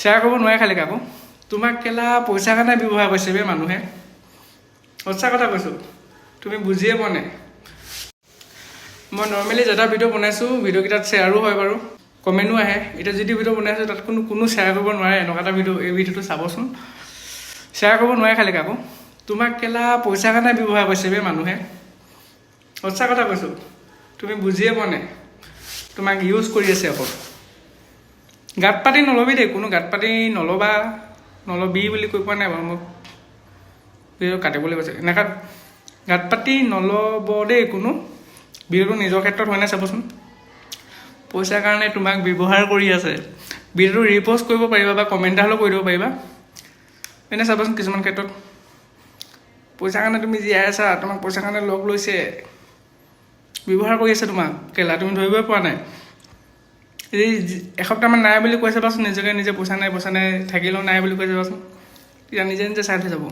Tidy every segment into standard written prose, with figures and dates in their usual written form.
share কৰিব নোৱাৰে খালি কাকো তোমাক কেলা পইচা কাৰণে ব্যৱহাৰ কৰিছে বে মানুহে সঁচা কথা কৈছোঁ তুমি বুজিয়ে পোৱা নাই মই নৰ্মেলি যেটা ভিডিঅ' বনাইছোঁ ভিডিঅ'কেইটাত শ্বেয়াৰো হয় বাৰু কমেণ্টো আহে এতিয়া যিটো ভিডিঅ' বনাইছোঁ তাত কোনো শ্বেয়াৰ কৰিব নোৱাৰে এনেকুৱা এটা ভিডিঅ' এই ভিডিঅ'টো চাবচোন শ্বেয়াৰ কৰিব নোৱাৰে খালি কাকো তোমাক কেলা পইচা কাৰণে ব্যৱহাৰ কৰিছে বে মানুহে সঁচা কথা কৈছোঁ তুমি বুজিয়ে পোৱা নাই তোমাক ইউজ কৰি আছে অকল গাত পাতি নল'বি দেই কোনো গাত পাতি নল'বি বুলি কৈ পোৱা নাই বাৰু মোক ভিডিঅ' কাটিবলৈ কৈছে এনেকুৱা গাত পাতি নল'ব দেই কোনো ভিডিঅ'টো নিজৰ ক্ষেত্ৰত হয় নাই চাবচোন পইচাৰ কাৰণে তোমাক ব্যৱহাৰ কৰি আছে ভিডিঅ'টো ৰিপ'ষ্ট কৰিব পাৰিবা বা কমেণ্ট এটা হ'লেও কৰি দিব পাৰিবা এনে চাবচোন কিছুমান ক্ষেত্ৰত পইচাৰ কাৰণে তুমি জীয়াই আছা তোমাক পইচাৰ কাৰণে লগ লৈছে ব্যৱহাৰ কৰি আছে তোমাক কেলা তুমি ধৰিবই পৰা নাই এই এসপ্তাহমান নাই বুলি কৈ চাবাচোন নিজে পইচা নাই থাকিলেও নাই বুলি কৈ চাবাচোন তেতিয়া নিজে চাই থৈ যাব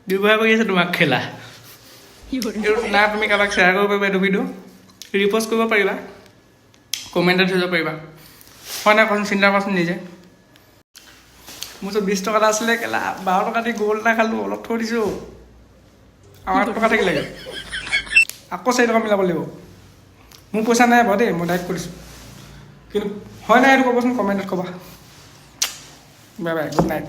ব্যৱহাৰ কৰি আছে তোমাক খেলা না তুমি কাৰোবাক শ্বেয়াৰ কৰিব পাৰিবা এইটো ভিডিঅ' ৰিপ'ষ্ট কৰিব পাৰিবা কমেণ্টত থৈ যাব পাৰিবা হয় নাই কচোন চিন্তা কৰাচোন নিজে মোৰ ওচৰত 20 টকা এটা আছিলে কেলা 12 টকা দি গ'ল্ড এটা খালোঁ অলপ থৈ দিছোঁ আমাৰ 8 টকা থাকিলে আকৌ 4 টকা মিলাব লাগিব মোৰ পইচা নাই বাৰু দেই মই ডাইৰেক্ট কৰিছোঁ কিন্তু হয় নাই এইটো ক'বচোন কমেণ্টত ক'বা বাই বাই গুড নাইট